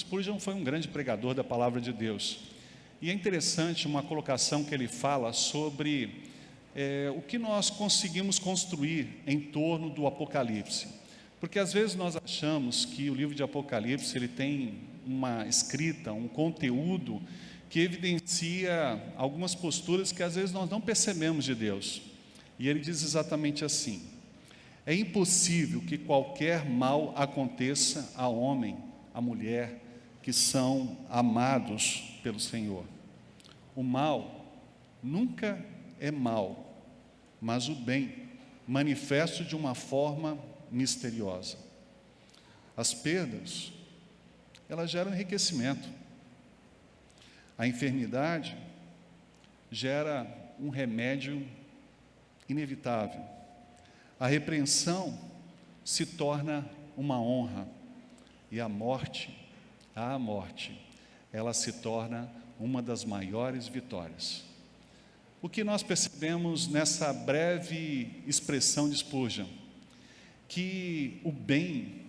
Spurgeon foi um grande pregador da palavra de Deus. E é interessante uma colocação que ele fala sobre o que nós conseguimos construir em torno do Apocalipse. Porque às vezes nós achamos que o livro de Apocalipse ele tem uma escrita, um conteúdo que evidencia algumas posturas que às vezes nós não percebemos de Deus. E ele diz exatamente assim: é impossível que qualquer mal aconteça a homem, a mulher, que são amados pelo Senhor. O mal nunca é mal, mas o bem manifesto de uma forma misteriosa. As perdas, elas geram enriquecimento. A enfermidade gera um remédio inevitável. A repreensão se torna uma honra. E a morte, ela se torna uma das maiores vitórias. O que nós percebemos nessa breve expressão de Spurgeon? Que o bem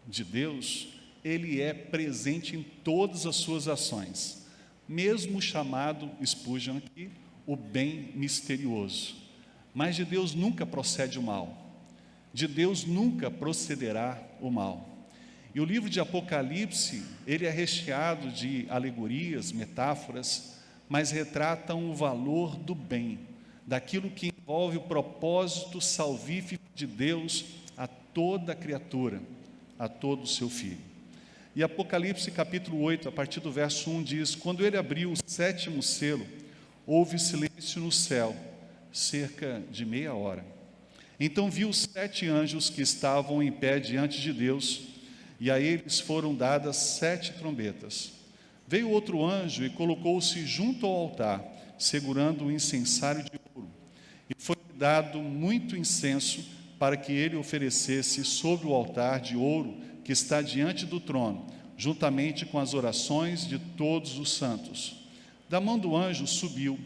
de Deus, ele é presente em todas as suas ações. Mesmo chamado Spurgeon aqui, o bem misterioso. Mas de Deus nunca procede o mal. De Deus nunca procederá o mal. E o livro de Apocalipse, ele é recheado de alegorias, metáforas, mas retratam o valor do bem, daquilo que envolve o propósito salvífico de Deus a toda criatura, a todo o seu filho. E Apocalipse capítulo 8, a partir do verso 1 diz: quando ele abriu o 7º selo, houve silêncio no céu, cerca de meia hora. Então viu os 7 anjos que estavam em pé diante de Deus, e a eles foram dadas 7 trombetas. Veio outro anjo e colocou-se junto ao altar, segurando um incensário de ouro, e foi dado muito incenso para que ele oferecesse sobre o altar de ouro que está diante do trono, juntamente com as orações de todos os santos. Da mão do anjo subiu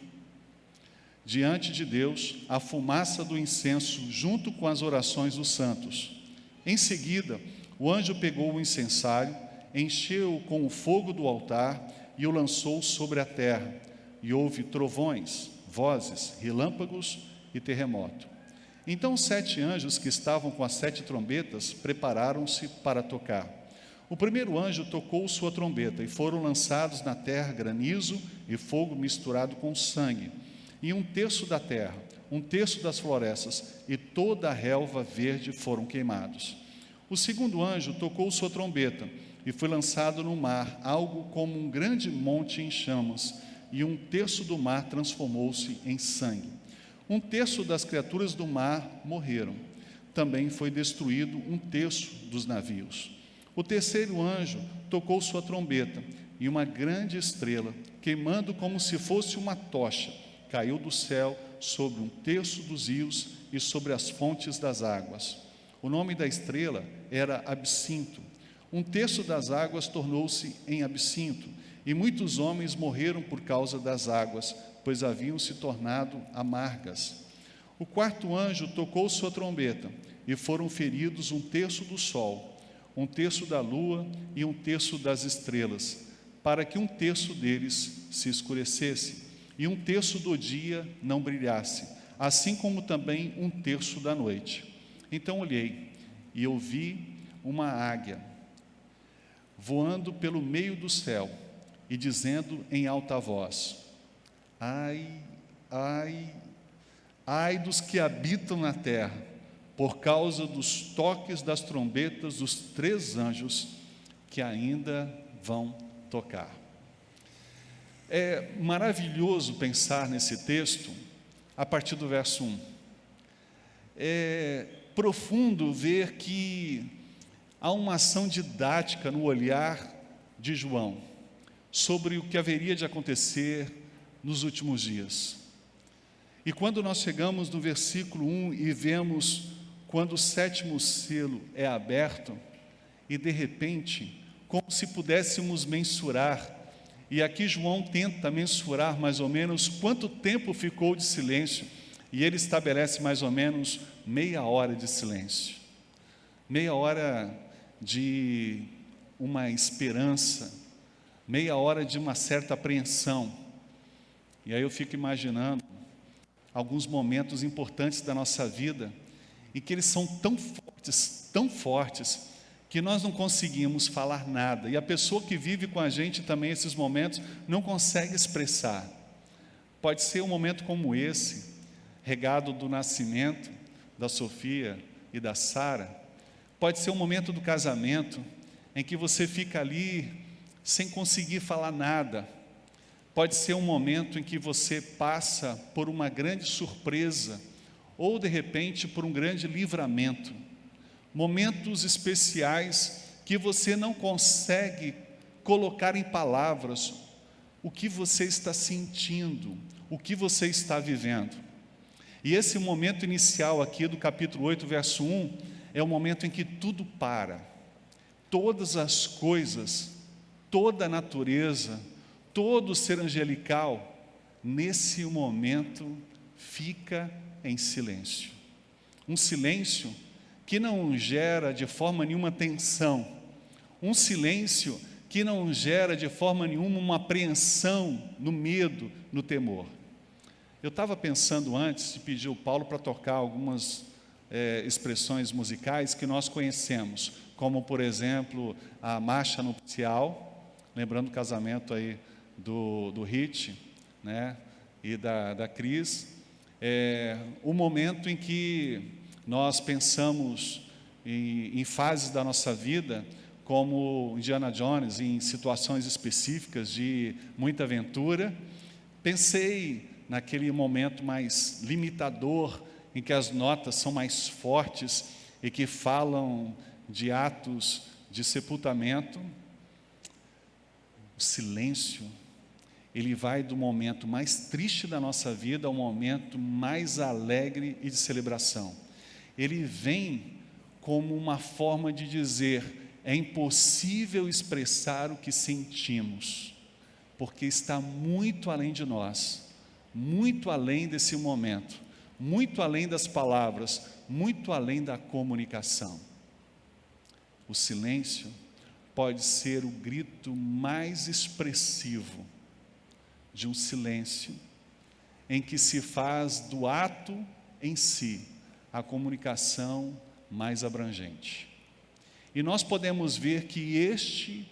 diante de Deus a fumaça do incenso, junto com as orações dos santos. Em seguida, o anjo pegou o incensário, encheu-o com o fogo do altar e o lançou sobre a terra, e houve trovões, vozes, relâmpagos e terremoto. Então os 7 anjos que estavam com as 7 trombetas prepararam-se para tocar. O primeiro anjo tocou sua trombeta, e foram lançados na terra granizo e fogo misturado com sangue, e 1/3 da terra, 1/3 das florestas e toda a relva verde foram queimados. O segundo anjo tocou sua trombeta, e foi lançado no mar algo como um grande monte em chamas, e 1/3 do mar transformou-se em sangue. 1/3 das criaturas do mar morreram. Também foi destruído 1/3 dos navios. O terceiro anjo tocou sua trombeta, e uma grande estrela, queimando como se fosse uma tocha, caiu do céu sobre 1/3 dos rios e sobre as fontes das águas. O nome da estrela era Absinto. 1/3 das águas tornou-se em absinto, e muitos homens morreram por causa das águas, pois haviam se tornado amargas. O quarto anjo tocou sua trombeta, e foram feridos 1/3 do sol, 1/3 da lua e 1/3 das estrelas, para que 1/3 deles se escurecesse, e 1/3 do dia não brilhasse, assim como também 1/3 da noite. Então olhei, e eu vi uma águia voando pelo meio do céu, e dizendo em alta voz: ai, ai, ai dos que habitam na terra, por causa dos toques das trombetas dos 3 anjos que ainda vão tocar. É maravilhoso pensar nesse texto a partir do verso 1. É profundo ver que há uma ação didática no olhar de João sobre o que haveria de acontecer nos últimos dias. E quando nós chegamos no versículo 1 e vemos quando o 7º selo é aberto, e de repente, como se pudéssemos mensurar, e aqui João tenta mensurar mais ou menos quanto tempo ficou de silêncio, e ele estabelece mais ou menos meia hora de silêncio. Meia hora de uma esperança, meia hora de uma certa apreensão. E aí eu fico imaginando alguns momentos importantes da nossa vida, em que eles são tão fortes, que nós não conseguimos falar nada. E a pessoa que vive com a gente também esses momentos não consegue expressar. Pode ser um momento como esse, regado do nascimento da Sofia e da Sara. Pode ser um momento do casamento, em que você fica ali sem conseguir falar nada. Pode ser um momento em que você passa por uma grande surpresa, ou de repente por um grande livramento. Momentos especiais que você não consegue colocar em palavras o que você está sentindo, o que você está vivendo. E esse momento inicial aqui do capítulo 8, verso 1, é o momento em que tudo para. Todas as coisas, toda a natureza, todo ser angelical, nesse momento, fica em silêncio. Um silêncio que não gera de forma nenhuma tensão. Um silêncio que não gera de forma nenhuma uma apreensão no medo, no temor. Eu estava pensando antes de pedir o Paulo para tocar algumas expressões musicais que nós conhecemos, como por exemplo a marcha nupcial, lembrando o casamento aí do Hit, né, e da Cris, o momento em que nós pensamos em fases da nossa vida, como Indiana Jones, em situações específicas de muita aventura. Pensei naquele momento mais limitador, em que as notas são mais fortes e que falam de atos de sepultamento. O silêncio, ele vai do momento mais triste da nossa vida ao momento mais alegre e de celebração. Ele vem como uma forma de dizer: é impossível expressar o que sentimos, porque está muito além de nós, muito além desse momento, muito além das palavras, muito além da comunicação. O silêncio pode ser o grito mais expressivo de um silêncio em que se faz do ato em si a comunicação mais abrangente. E nós podemos ver que este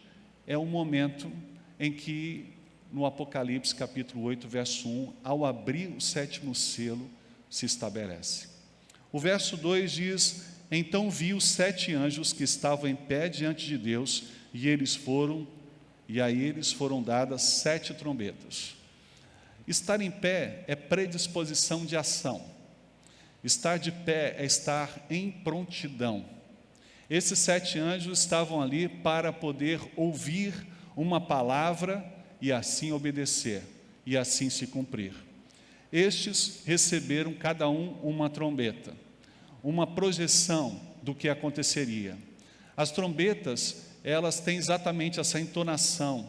é o momento em que, no Apocalipse capítulo 8, verso 1, ao abrir o sétimo selo, se estabelece. O verso 2 diz: então vi os 7 anjos que estavam em pé diante de Deus, e a eles foram dadas 7 trombetas. Estar em pé é predisposição de ação. Estar de pé é estar em prontidão. Esses 7 anjos estavam ali para poder ouvir uma palavra e assim obedecer, e assim se cumprir. Estes receberam cada um uma trombeta, uma projeção do que aconteceria. As trombetas, elas têm exatamente essa entonação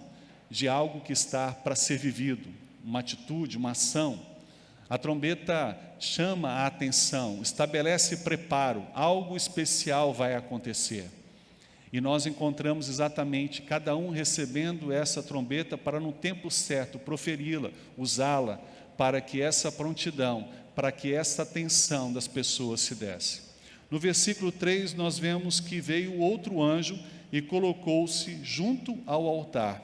de algo que está para ser vivido, uma atitude, uma ação. A trombeta chama a atenção, estabelece preparo, algo especial vai acontecer. E nós encontramos exatamente cada um recebendo essa trombeta para no tempo certo proferi-la, usá-la, para que essa prontidão, para que essa atenção das pessoas se desse. No versículo 3 nós vemos que veio outro anjo e colocou-se junto ao altar,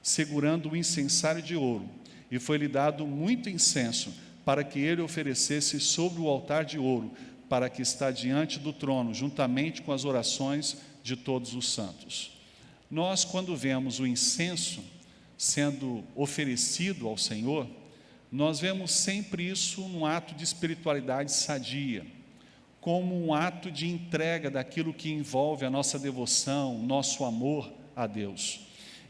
segurando o incensário de ouro, e foi-lhe dado muito incenso, para que ele oferecesse sobre o altar de ouro, para que está diante do trono, juntamente com as orações de todos os santos. Nós, quando vemos o incenso sendo oferecido ao Senhor, nós vemos sempre isso num ato de espiritualidade sadia, como um ato de entrega daquilo que envolve a nossa devoção, nosso amor a Deus.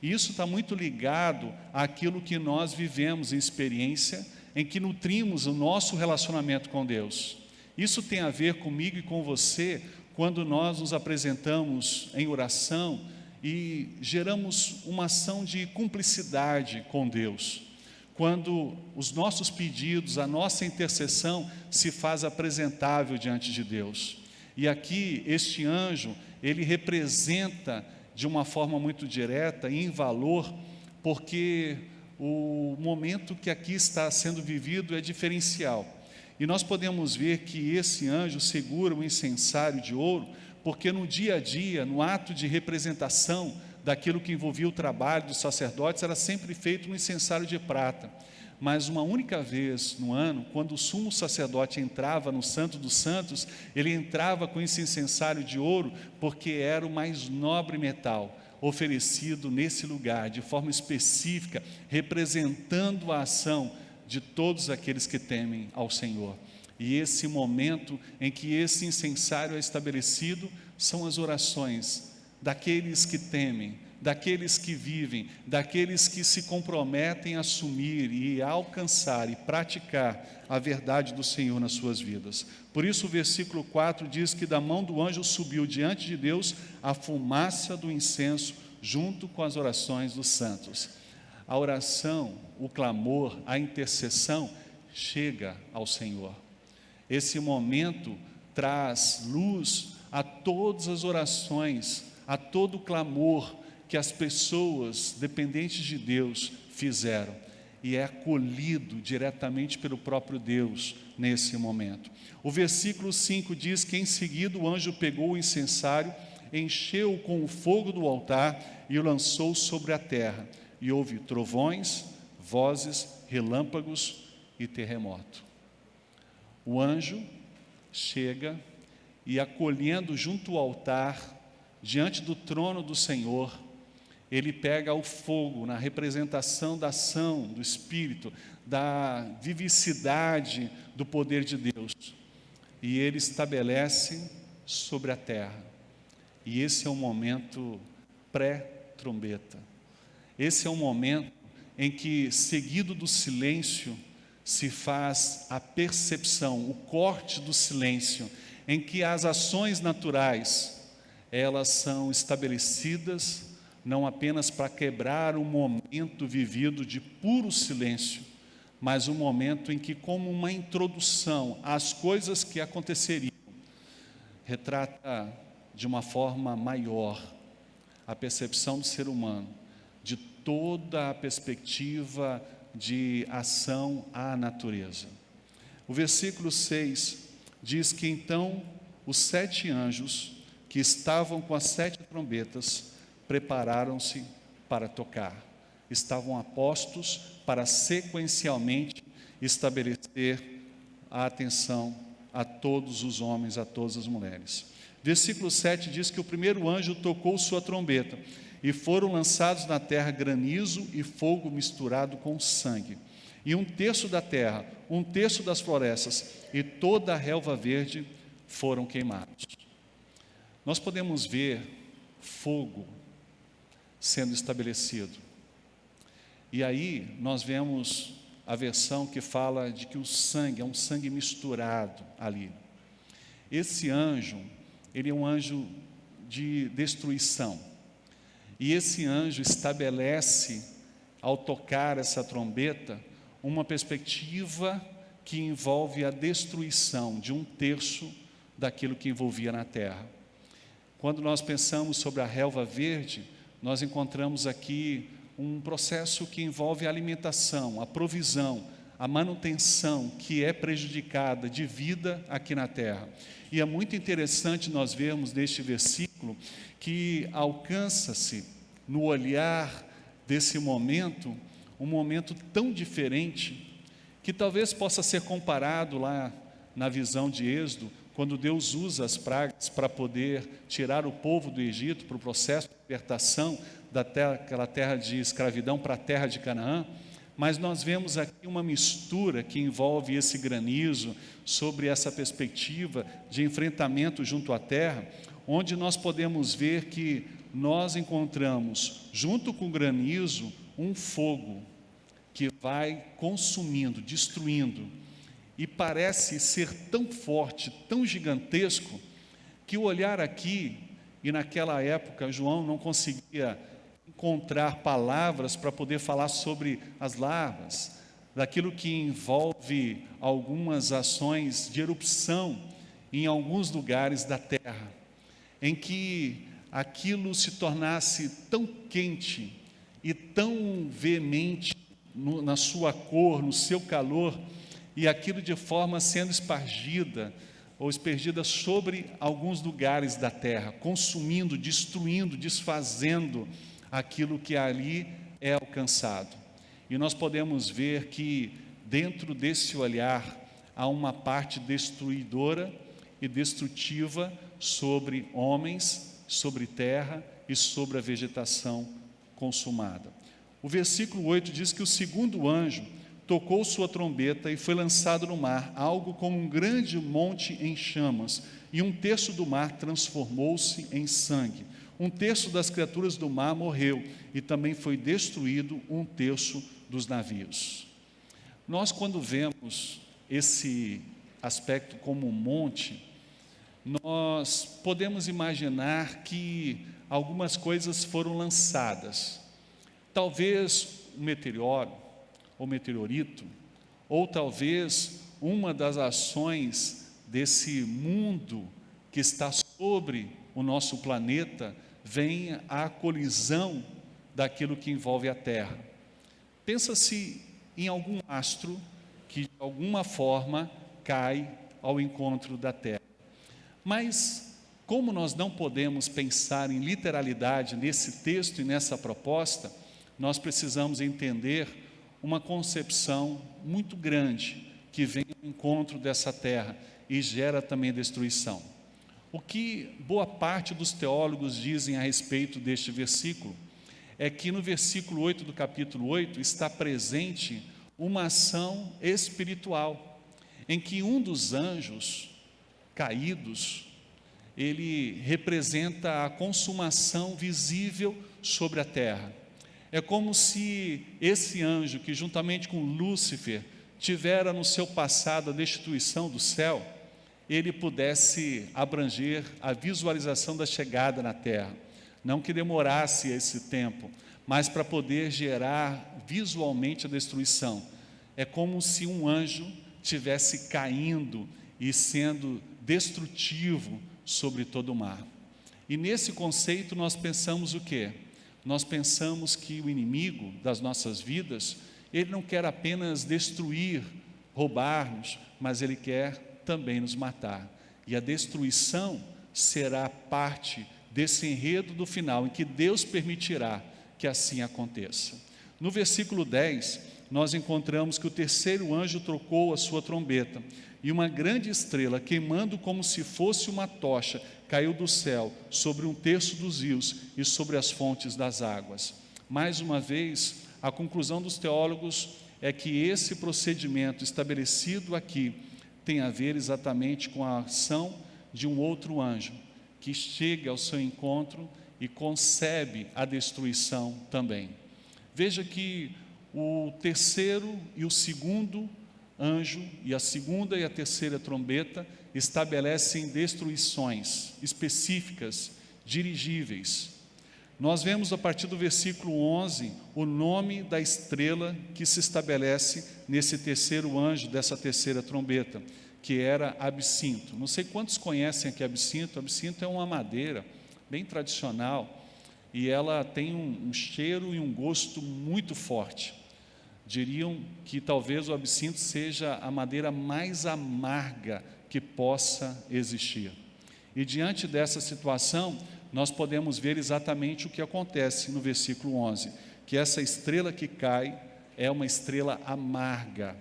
E isso está muito ligado àquilo que nós vivemos em experiência, em que nutrimos o nosso relacionamento com Deus. Isso tem a ver comigo e com você, quando nós nos apresentamos em oração e geramos uma ação de cumplicidade com Deus. Quando os nossos pedidos, a nossa intercessão se faz apresentável diante de Deus. E aqui, este anjo, ele representa de uma forma muito direta e em valor porque o momento que aqui está sendo vivido é diferencial. E nós podemos ver que esse anjo segura o incensário de ouro, porque no dia a dia, no ato de representação daquilo que envolvia o trabalho dos sacerdotes, era sempre feito no incensário de prata. Mas uma única vez no ano, quando o sumo sacerdote entrava no Santo dos Santos, ele entrava com esse incensário de ouro, porque era o mais nobre metal oferecido nesse lugar, de forma específica, representando a ação de todos aqueles que temem ao Senhor. E esse momento em que esse incensário é estabelecido, são as orações daqueles que temem, daqueles que vivem, daqueles que se comprometem a assumir e a alcançar e praticar a verdade do Senhor nas suas vidas. Por isso o versículo 4 diz que da mão do anjo subiu diante de Deus a fumaça do incenso, junto com as orações dos santos. A oração, o clamor, a intercessão chega ao Senhor. Esse momento traz luz a todas as orações, a todo o clamor que as pessoas dependentes de Deus fizeram, e é acolhido diretamente pelo próprio Deus nesse momento. O versículo 5 diz que em seguida o anjo pegou o incensário, encheu-o com o fogo do altar e o lançou sobre a terra, e houve trovões, vozes, relâmpagos e terremoto. O anjo chega e, acolhendo junto ao altar, diante do trono do Senhor, ele pega o fogo na representação da ação do Espírito, da vivicidade do poder de Deus, e ele estabelece sobre a terra. E esse é o momento pré-trombeta. Esse é o momento em que, seguido do silêncio, se faz a percepção, o corte do silêncio, em que as ações naturais, elas são estabelecidas não apenas para quebrar o momento vivido de puro silêncio, mas um momento em que, como uma introdução às coisas que aconteceriam, retrata de uma forma maior a percepção do ser humano, de toda a perspectiva de ação à natureza. O versículo 6 diz que então os 7 anjos que estavam com as 7 trombetas prepararam-se para tocar. Estavam a postos para sequencialmente estabelecer a atenção a todos os homens, a todas as mulheres. Versículo 7 diz que o primeiro anjo tocou sua trombeta, e foram lançados na terra granizo e fogo misturado com sangue. E 1/3 da terra, 1/3 das florestas e toda a relva verde foram queimados. Nós podemos ver fogo sendo estabelecido. E aí nós vemos a versão que fala de que o sangue é um sangue misturado ali. Esse anjo, ele é um anjo de destruição. E esse anjo estabelece, ao tocar essa trombeta, uma perspectiva que envolve a destruição de 1/3 daquilo que envolvia na terra. Quando nós pensamos sobre a relva verde, nós encontramos aqui um processo que envolve a alimentação, a provisão, a manutenção que é prejudicada de vida aqui na terra. E é muito interessante nós vermos neste versículo que alcança-se no olhar desse momento, um momento tão diferente, que talvez possa ser comparado lá na visão de Êxodo, quando Deus usa as pragas para poder tirar o povo do Egito, para o processo de libertação daquela terra de escravidão para a terra de Canaã. Mas nós vemos aqui uma mistura que envolve esse granizo, sobre essa perspectiva de enfrentamento junto à terra, onde nós podemos ver que nós encontramos, junto com o granizo, um fogo que vai consumindo, destruindo, e parece ser tão forte, tão gigantesco, que o olhar aqui, e naquela época João não conseguia encontrar palavras para poder falar sobre as larvas, daquilo que envolve algumas ações de erupção em alguns lugares da terra, em que aquilo se tornasse tão quente e tão veemente na sua cor, no seu calor, e aquilo de forma sendo espargida ou espergida sobre alguns lugares da terra, consumindo, destruindo, desfazendo aquilo que ali é alcançado. E nós podemos ver que dentro desse olhar há uma parte destruidora e destrutiva sobre homens, sobre terra e sobre a vegetação consumada. O versículo 8 diz que o segundo anjo tocou sua trombeta e foi lançado no mar, algo como um grande monte em chamas, e um terço do mar transformou-se em sangue. Um terço das criaturas do mar morreu, e também foi destruído um terço dos navios. Nós, quando vemos esse aspecto como um monte, nós podemos imaginar que algumas coisas foram lançadas. Talvez um meteoro, ou meteorito, ou talvez uma das ações desse mundo que está sobre o nosso planeta venha à colisão daquilo que envolve a Terra. Pensa-se em algum astro que de alguma forma cai ao encontro da Terra. Mas como nós não podemos pensar em literalidade nesse texto e nessa proposta, nós precisamos entender uma concepção muito grande que vem ao encontro dessa terra e gera também destruição. O que boa parte dos teólogos dizem a respeito deste versículo é que no versículo 8 do capítulo 8 está presente uma ação espiritual, em que um dos anjos caídos, ele representa a consumação visível sobre a terra. É como se esse anjo, que juntamente com Lúcifer, tivera no seu passado a destituição do céu, ele pudesse abranger a visualização da chegada na terra. Não que demorasse esse tempo, mas para poder gerar visualmente a destruição. É como se um anjo tivesse caindo e sendo destrutivo sobre todo o mar. E nesse conceito nós pensamos o quê? Nós pensamos que o inimigo das nossas vidas, ele não quer apenas destruir, roubar-nos, mas ele quer também nos matar. E a destruição será parte desse enredo do final, em que Deus permitirá que assim aconteça. No versículo 10, nós encontramos que o terceiro anjo tocou a sua trombeta, e uma grande estrela, queimando como se fosse uma tocha, caiu do céu sobre um terço dos rios e sobre as fontes das águas. Mais uma vez, a conclusão dos teólogos é que esse procedimento estabelecido aqui tem a ver exatamente com a ação de um outro anjo, que chega ao seu encontro e concebe a destruição também. Veja que o terceiro e o segundo anjo, e a segunda e a terceira trombeta, estabelecem destruições específicas, dirigíveis. Nós vemos a partir do versículo 11, o nome da estrela que se estabelece nesse terceiro anjo, dessa terceira trombeta, que era absinto. Não sei quantos conhecem aqui absinto. Absinto é uma madeira bem tradicional, e ela tem um cheiro e um gosto muito forte. Diriam que talvez o absinto seja a madeira mais amarga que possa existir. E diante dessa situação, nós podemos ver exatamente o que acontece no versículo 11, que essa estrela que cai é uma estrela amarga.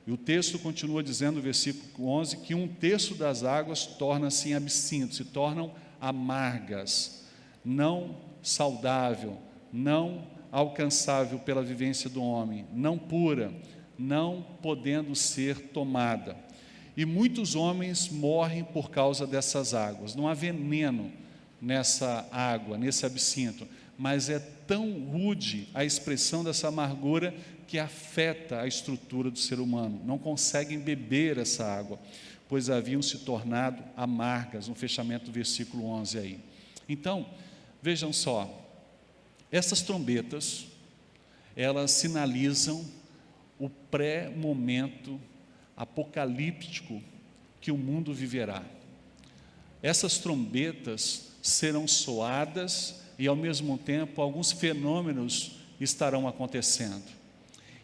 E o texto continua dizendo no versículo 11 que um terço das águas torna-se em absinto, se tornam amargas, não saudável, não alcançável pela vivência do homem, não pura, não podendo ser tomada. E muitos homens morrem por causa dessas águas. Não há veneno nessa água, nesse absinto, mas é tão rude a expressão dessa amargura que afeta a estrutura do ser humano. Não conseguem beber essa água, pois haviam se tornado amargas, no fechamento do versículo 11 aí. Então, vejam só, essas trombetas, elas sinalizam o pré-momento apocalíptico que o mundo viverá. Essas trombetas serão soadas e, ao mesmo tempo, alguns fenômenos estarão acontecendo.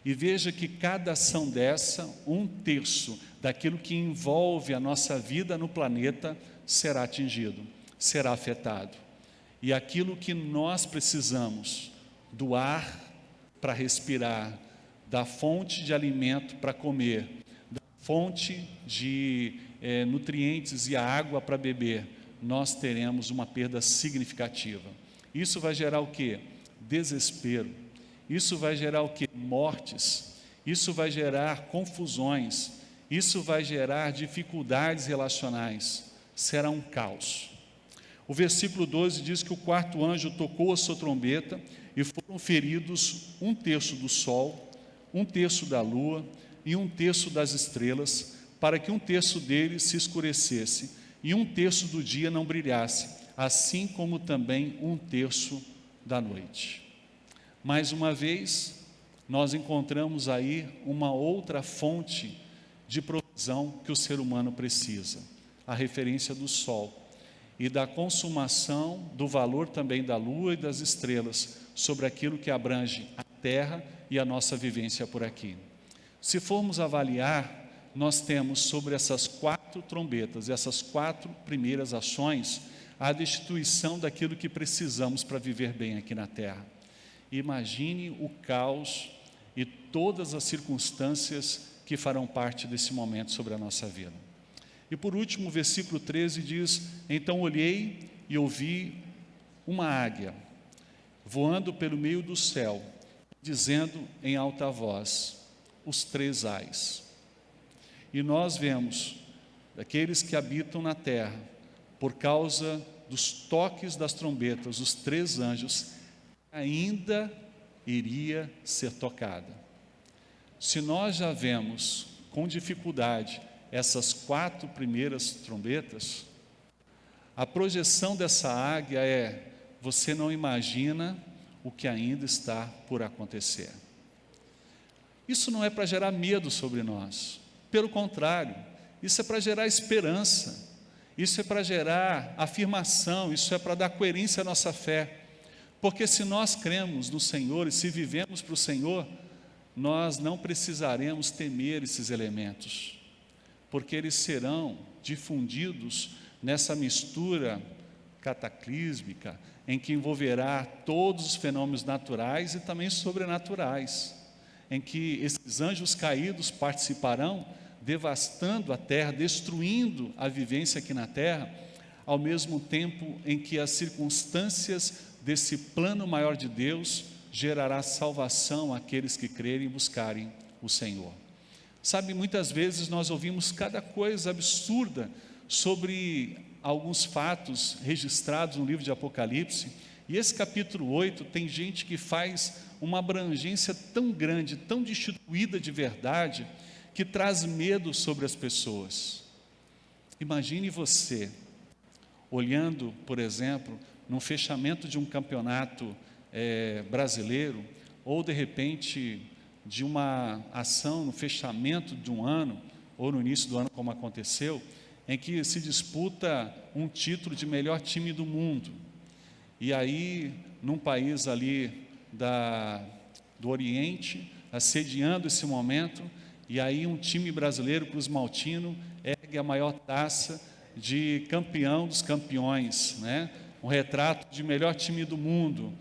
E veja que cada ação dessa, 1/3 daquilo que envolve a nossa vida no planeta será atingido, será afetado. E aquilo que nós precisamos, do ar para respirar, da fonte de alimento para comer, da fonte de nutrientes e a água para beber, nós teremos uma perda significativa. Isso vai gerar o quê? Desespero. Isso vai gerar o quê? Mortes. Isso vai gerar confusões. Isso vai gerar dificuldades relacionais. Será um caos. O versículo 12 diz que o 4º anjo tocou a sua trombeta e foram feridos 1/3 do sol, 1/3 da lua e 1/3 das estrelas, para que 1/3 deles se escurecesse e 1/3 do dia não brilhasse, assim como também 1/3 da noite. Mais uma vez, nós encontramos aí uma outra fonte de provisão que o ser humano precisa, a referência do sol e da consumação do valor também da lua e das estrelas sobre aquilo que abrange a terra e a nossa vivência por aqui. Se formos avaliar, nós temos sobre essas 4 trombetas, essas 4 primeiras ações, a destituição daquilo que precisamos para viver bem aqui na terra. Imagine o caos e todas as circunstâncias que farão parte desse momento sobre a nossa vida. E por último, o versículo 13 diz: então olhei e ouvi uma águia voando pelo meio do céu, dizendo em alta voz, os 3 ais. E nós vemos aqueles que habitam na terra, por causa dos toques das trombetas, os 3 anjos, ainda iria ser tocada. Se nós já vemos com dificuldade essas 4 primeiras trombetas, a projeção dessa águia é: você não imagina o que ainda está por acontecer. Isso não é para gerar medo sobre nós, pelo contrário, isso é para gerar esperança, isso é para gerar afirmação, isso é para dar coerência à nossa fé, porque se nós cremos no Senhor e se vivemos para o Senhor, nós não precisaremos temer esses elementos, porque eles serão difundidos nessa mistura cataclísmica, em que envolverá todos os fenômenos naturais e também sobrenaturais, em que esses anjos caídos participarão, devastando a terra, destruindo a vivência aqui na terra, ao mesmo tempo em que as circunstâncias desse plano maior de Deus gerará salvação àqueles que crerem e buscarem o Senhor. Sabe, muitas vezes nós ouvimos cada coisa absurda sobre alguns fatos registrados no livro de Apocalipse, e esse capítulo 8 tem gente que faz uma abrangência tão grande, tão destituída de verdade, que traz medo sobre as pessoas. Imagine você olhando, por exemplo, num fechamento de um campeonato brasileiro, ou de repente de uma ação no fechamento de um ano, ou no início do ano, como aconteceu, em que se disputa um título de melhor time do mundo. E aí, num país ali do Oriente, assediando esse momento, e aí um time brasileiro, Cruz Maltino, ergue a maior taça de campeão dos campeões, né? Um retrato de melhor time do mundo.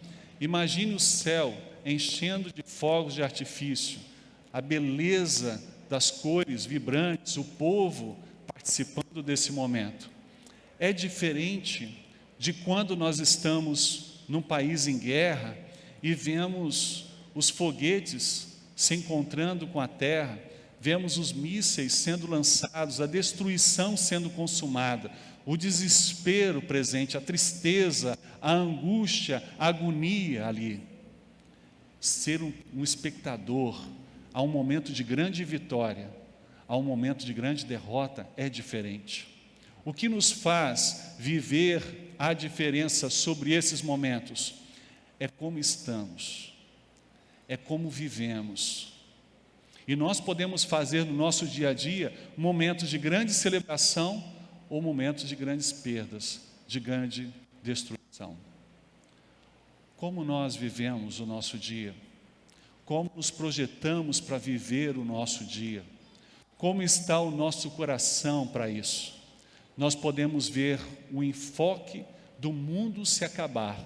Imagine o céu enchendo de fogos de artifício, a beleza das cores vibrantes, o povo participando desse momento. É diferente de quando nós estamos num país em guerra e vemos os foguetes se encontrando com a terra, vemos os mísseis sendo lançados, a destruição sendo consumada, o desespero presente, a tristeza, a angústia, a agonia ali. Ser um espectador a um momento de grande vitória, a um momento de grande derrota, é diferente. O que nos faz viver a diferença sobre esses momentos é como estamos, é como vivemos. E nós podemos fazer no nosso dia a dia momentos de grande celebração ou momentos de grandes perdas, de grande destruição. como nós vivemos o nosso dia, como nos projetamos para viver o nosso dia, como está o nosso coração para isso. Nós podemos ver o enfoque do mundo se acabar,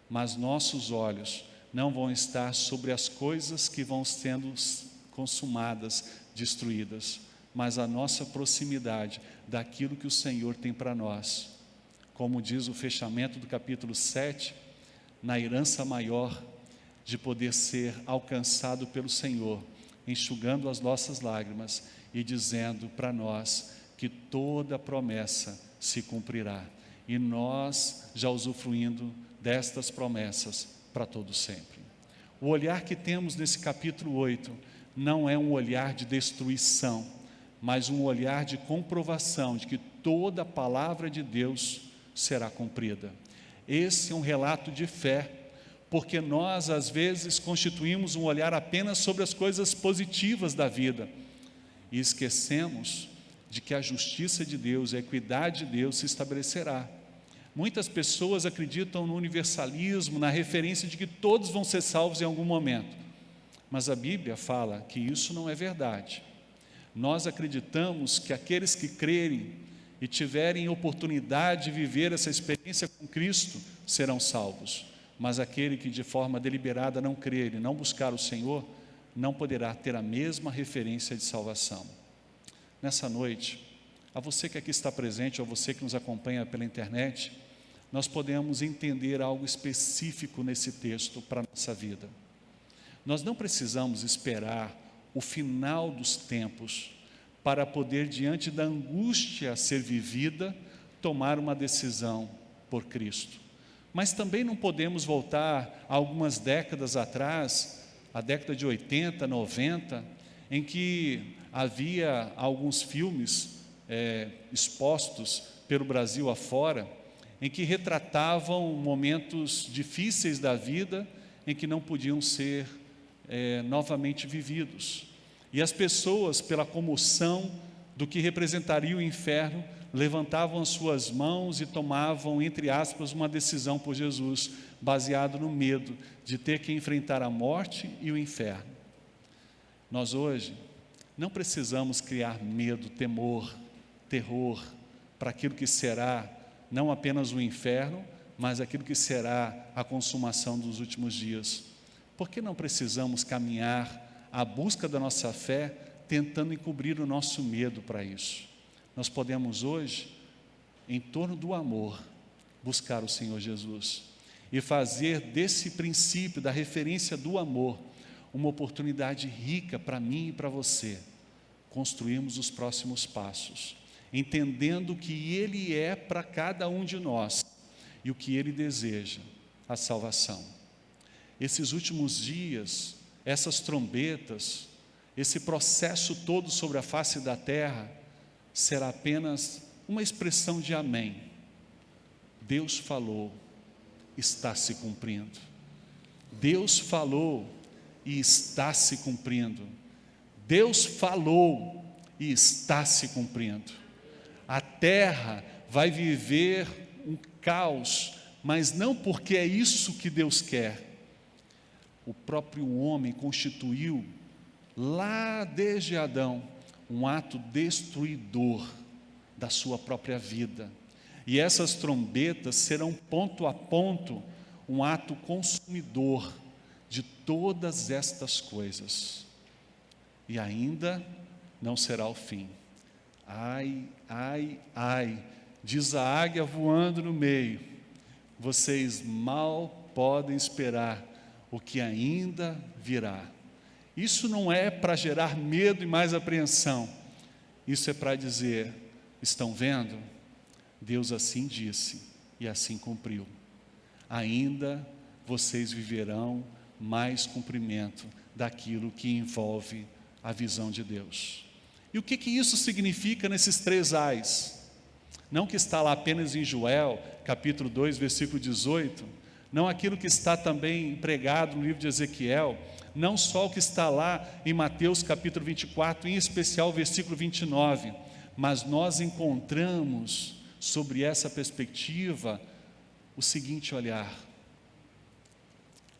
mas nossos olhos não vão estar sobre as coisas que vão sendo consumadas, destruídas, mas a nossa proximidade daquilo que o Senhor tem para nós. Como diz o fechamento do capítulo 7, na herança maior de poder ser alcançado pelo Senhor, enxugando as nossas lágrimas e dizendo para nós que toda promessa se cumprirá, e nós já usufruindo destas promessas para todo sempre. O olhar que temos nesse capítulo 8 não é um olhar de destruição, mas um olhar de comprovação de que toda a palavra de Deus será cumprida. Esse é um relato de fé, porque nós às vezes constituímos um olhar apenas sobre as coisas positivas da vida e esquecemos de que a justiça de Deus, a equidade de Deus se estabelecerá. Muitas pessoas acreditam no universalismo, na referência de que todos vão ser salvos em algum momento, mas a Bíblia fala que isso não é verdade. Nós acreditamos que aqueles que crerem e tiverem oportunidade de viver essa experiência com Cristo serão salvos, mas aquele que de forma deliberada não crer e não buscar o Senhor não poderá ter a mesma referência de salvação. Nessa noite, a você que aqui está presente, ou a você que nos acompanha pela internet, nós podemos entender algo específico nesse texto para a nossa vida. Nós não precisamos esperar o final dos tempos para poder, diante da angústia a ser vivida, tomar uma decisão por Cristo. Mas também não podemos voltar a algumas décadas atrás, a década de 80, 90, em que havia alguns filmes expostos pelo Brasil afora, em que retratavam momentos difíceis da vida, em que não podiam ser novamente vividos. E as pessoas, pela comoção do que representaria o inferno, levantavam as suas mãos e tomavam, entre aspas, uma decisão por Jesus, baseado no medo de ter que enfrentar a morte e o inferno. Nós hoje não precisamos criar medo, temor, terror para aquilo que será não apenas o inferno, mas aquilo que será a consumação dos últimos dias. Por que não precisamos caminhar à busca da nossa fé, tentando encobrir o nosso medo para isso? Nós podemos hoje, em torno do amor, buscar o Senhor Jesus e fazer desse princípio, da referência do amor, uma oportunidade rica para mim e para você, construirmos os próximos passos, entendendo o que Ele é para cada um de nós e o que Ele deseja, a salvação. Esses últimos dias, essas trombetas, esse processo todo sobre a face da terra, será apenas uma expressão de amém. Deus falou, está se cumprindo. Deus falou e está se cumprindo. Deus falou e está se cumprindo. A terra vai viver um caos, mas não porque é isso que Deus quer. O próprio homem constituiu, lá desde Adão, um ato destruidor da sua própria vida. E essas trombetas serão ponto a ponto um ato consumidor de todas estas coisas. E ainda não será o fim. Ai, ai, ai, diz a águia voando no meio, vocês mal podem esperar o que ainda virá. Isso não é para gerar medo e mais apreensão, isso é para dizer, estão vendo? Deus assim disse e assim cumpriu. Ainda vocês viverão mais cumprimento daquilo que envolve a visão de Deus. E o que isso significa nesses 3 ais? Não que está lá apenas em Joel, capítulo 2, versículo 18, não aquilo que está também empregado no livro de Ezequiel, não só o que está lá em Mateus capítulo 24, em especial o versículo 29, mas nós encontramos sobre essa perspectiva o seguinte olhar: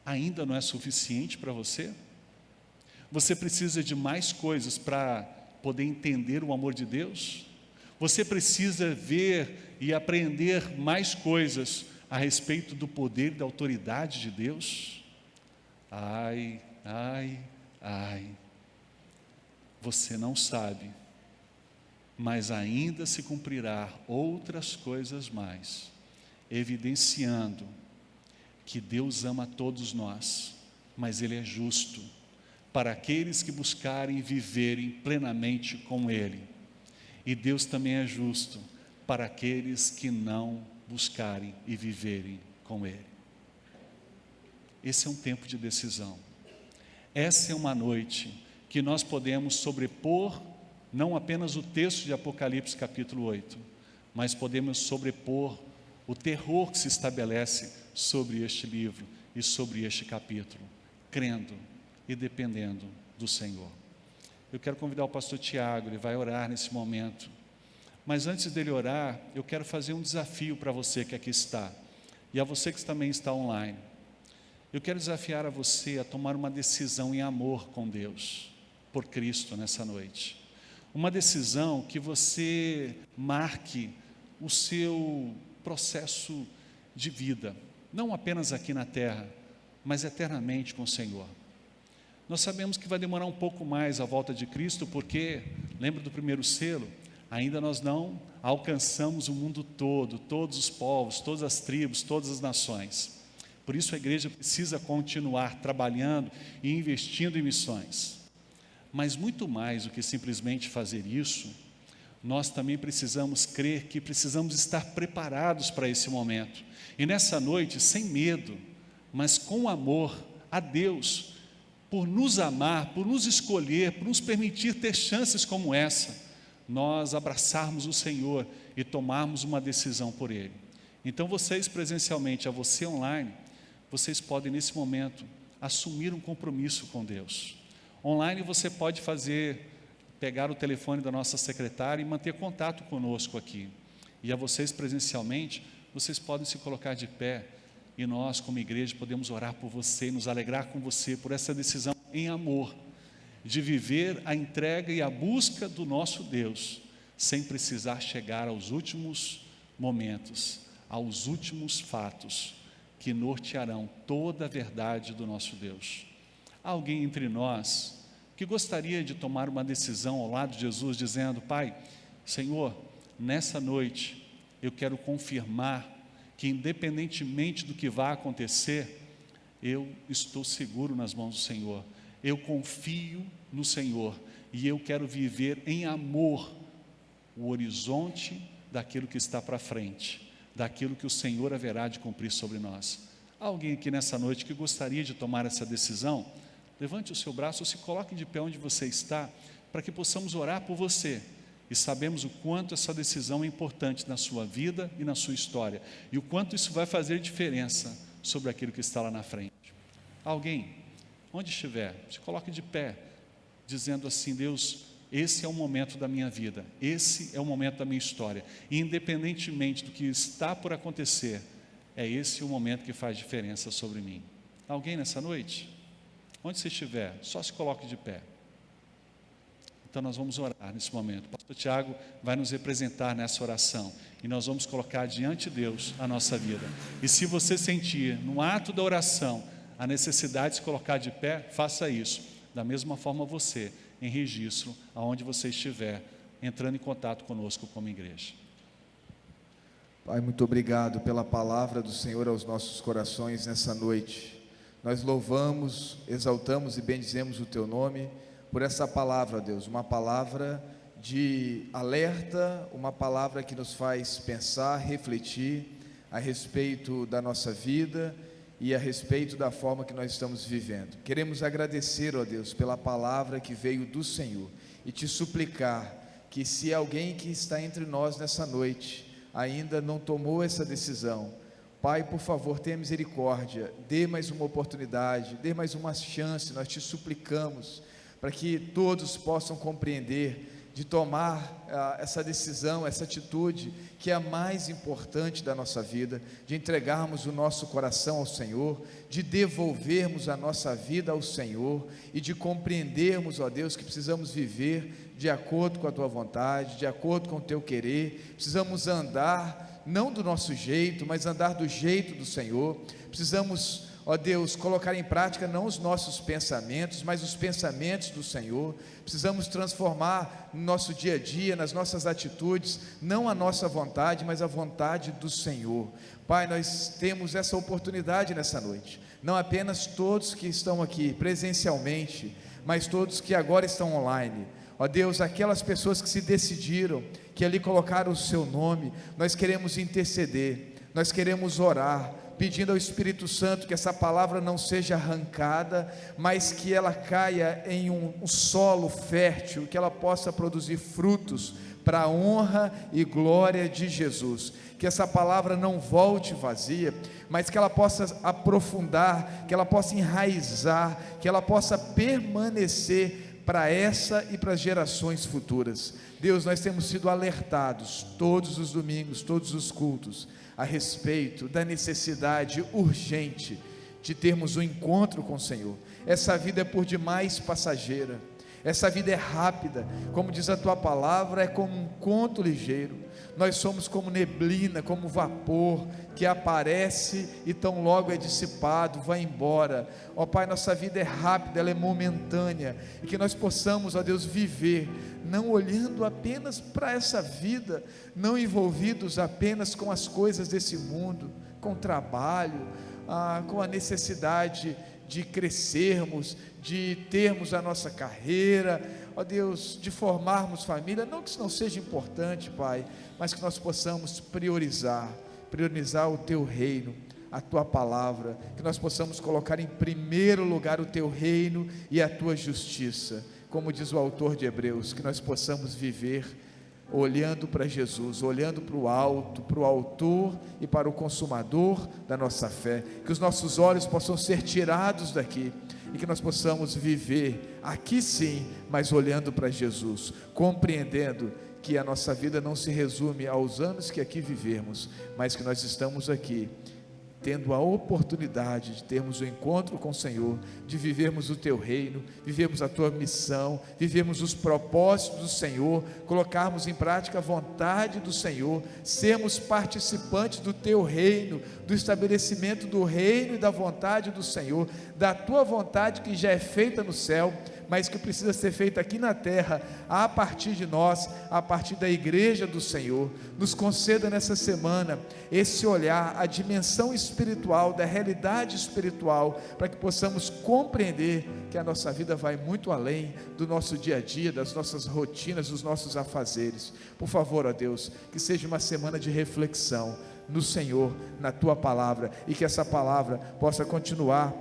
ainda não é suficiente para você? Você precisa de mais coisas para poder entender o amor de Deus? Você precisa ver e aprender mais coisas a respeito do poder e da autoridade de Deus? Ai, ai, ai, você não sabe, mas ainda se cumprirá outras coisas mais, evidenciando que Deus ama todos nós, mas Ele é justo para aqueles que buscarem viverem plenamente com Ele, e Deus também é justo para aqueles que não buscarem e viverem com Ele. Esse é um tempo de decisão. Essa é uma noite que nós podemos sobrepor não apenas o texto de Apocalipse capítulo 8, mas podemos sobrepor o terror que se estabelece sobre este livro e sobre este capítulo, crendo e dependendo do Senhor. Eu quero convidar o pastor Tiago, ele vai orar nesse momento. Mas antes dele orar, eu quero fazer um desafio para você que aqui está, e a você que também está online. Eu quero desafiar a você a tomar uma decisão em amor com Deus, por Cristo nessa noite. Uma decisão que você marque o seu processo de vida, não apenas aqui na terra, mas eternamente com o Senhor. Nós sabemos que vai demorar um pouco mais a volta de Cristo, porque, lembra do primeiro selo? Ainda nós não alcançamos o mundo todo, todos os povos, todas as tribos, todas as nações. Por isso a igreja precisa continuar trabalhando e investindo em missões. Mas muito mais do que simplesmente fazer isso, nós também precisamos crer que precisamos estar preparados para esse momento. E nessa noite, sem medo, mas com amor a Deus, por nos amar, por nos escolher, por nos permitir ter chances como essa, nós abraçarmos o Senhor e tomarmos uma decisão por Ele. Então vocês presencialmente, a você online, vocês podem nesse momento assumir um compromisso com Deus. Online você pode pegar o telefone da nossa secretária e manter contato conosco aqui. E a vocês presencialmente, vocês podem se colocar de pé e nós como igreja podemos orar por você, nos alegrar com você por essa decisão em amor, de viver a entrega e a busca do nosso Deus, sem precisar chegar aos últimos momentos, aos últimos fatos que nortearão toda a verdade do nosso Deus. Há alguém entre nós que gostaria de tomar uma decisão ao lado de Jesus, dizendo: Pai, Senhor, nessa noite eu quero confirmar que independentemente do que vai acontecer, eu estou seguro nas mãos do Senhor, eu confio no Senhor e eu quero viver em amor o horizonte daquilo que está para frente, daquilo que o Senhor haverá de cumprir sobre nós. Há alguém aqui nessa noite que gostaria de tomar essa decisão? Levante o seu braço ou se coloque de pé onde você está, para que possamos orar por você. E sabemos o quanto essa decisão é importante na sua vida e na sua história, e o quanto isso vai fazer diferença sobre aquilo que está lá na frente. Alguém, onde estiver, se coloque de pé, dizendo assim: Deus, esse é o momento da minha vida, esse é o momento da minha história, e independentemente do que está por acontecer, é esse o momento que faz diferença sobre mim. Alguém nessa noite? Onde você estiver, só se coloque de pé. Então nós vamos orar nesse momento. O pastor Tiago vai nos representar nessa oração, e nós vamos colocar diante de Deus a nossa vida. E se você sentir no ato da oração a necessidade de se colocar de pé, faça isso. Da mesma forma você, em registro, aonde você estiver, entrando em contato conosco como igreja. Pai, muito obrigado pela palavra do Senhor aos nossos corações nessa noite. Nós louvamos, exaltamos e bendizemos o Teu nome por essa palavra, Deus, uma palavra de alerta, uma palavra que nos faz pensar, refletir a respeito da nossa vida e a respeito da forma que nós estamos vivendo. Queremos agradecer, ó Deus, pela palavra que veio do Senhor e te suplicar que, se alguém que está entre nós nessa noite ainda não tomou essa decisão, Pai, por favor, tenha misericórdia, dê mais uma oportunidade, dê mais uma chance, nós te suplicamos, para que todos possam compreender de tomar essa decisão, essa atitude que é a mais importante da nossa vida, de entregarmos o nosso coração ao Senhor, de devolvermos a nossa vida ao Senhor e de compreendermos, ó Deus, que precisamos viver de acordo com a Tua vontade, de acordo com o Teu querer. Precisamos andar não do nosso jeito, mas andar do jeito do Senhor. Precisamos, ó Deus, colocar em prática não os nossos pensamentos, mas os pensamentos do Senhor. Precisamos transformar no nosso dia a dia, nas nossas atitudes, não a nossa vontade, mas a vontade do Senhor. Pai, nós temos essa oportunidade nessa noite, não apenas todos que estão aqui presencialmente, mas todos que agora estão online. Ó Deus, aquelas pessoas que se decidiram, que ali colocaram o Seu nome, nós queremos interceder, nós queremos orar, pedindo ao Espírito Santo que essa palavra não seja arrancada, mas que ela caia em um solo fértil, que ela possa produzir frutos para a honra e glória de Jesus. Que essa palavra não volte vazia, mas que ela possa aprofundar, que ela possa enraizar, que ela possa permanecer para essa e para as gerações futuras. Deus, nós temos sido alertados todos os domingos, todos os cultos, a respeito da necessidade urgente de termos um encontro com o Senhor. Essa vida é por demais passageira, essa vida é rápida, como diz a Tua palavra, é como um conto ligeiro. Nós somos como neblina, como vapor que aparece e tão logo é dissipado, vai embora. Ó Pai, nossa vida é rápida, ela é momentânea, e que nós possamos, ó Deus, viver não olhando apenas para essa vida, não envolvidos apenas com as coisas desse mundo, com o trabalho, com a necessidade de crescermos, de termos a nossa carreira, ó Deus, de formarmos família. Não que isso não seja importante, Pai, mas que nós possamos priorizar o Teu reino, a Tua palavra, que nós possamos colocar em primeiro lugar o Teu reino e a Tua justiça, como diz o autor de Hebreus, que nós possamos viver olhando para Jesus, olhando para o alto, para o autor e para o consumador da nossa fé, que os nossos olhos possam ser tirados daqui, e que nós possamos viver aqui sim, mas olhando para Jesus, compreendendo que a nossa vida não se resume aos anos que aqui vivemos, mas que nós estamos aqui tendo a oportunidade de termos um encontro com o Senhor, de vivermos o Teu reino, vivermos a Tua missão, vivermos os propósitos do Senhor, colocarmos em prática a vontade do Senhor, sermos participantes do Teu reino, do estabelecimento do reino e da vontade do Senhor, da Tua vontade que já é feita no céu, mas que precisa ser feita aqui na terra, a partir de nós, a partir da igreja do Senhor. Nos conceda nessa semana esse olhar, a dimensão espiritual, da realidade espiritual, para que possamos compreender que a nossa vida vai muito além do nosso dia a dia, das nossas rotinas, dos nossos afazeres. Por favor, ó Deus, que seja uma semana de reflexão no Senhor, na Tua palavra, e que essa palavra possa continuar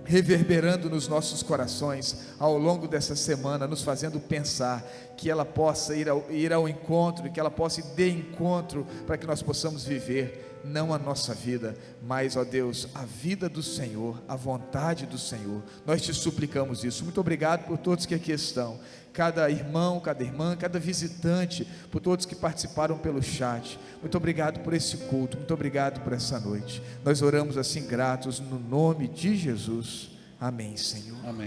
reverberando nos nossos corações ao longo dessa semana, nos fazendo pensar, que ela possa ir ao encontro, que ela possa ir de encontro, para que nós possamos viver não a nossa vida, mas, ó Deus, a vida do Senhor, a vontade do Senhor. Nós Te suplicamos isso. Muito obrigado por todos que aqui estão, cada irmão, cada irmã, cada visitante, por todos que participaram pelo chat. Muito obrigado por esse culto, muito obrigado por essa noite. Nós oramos assim gratos no nome de Jesus. Amém, Senhor. Amém.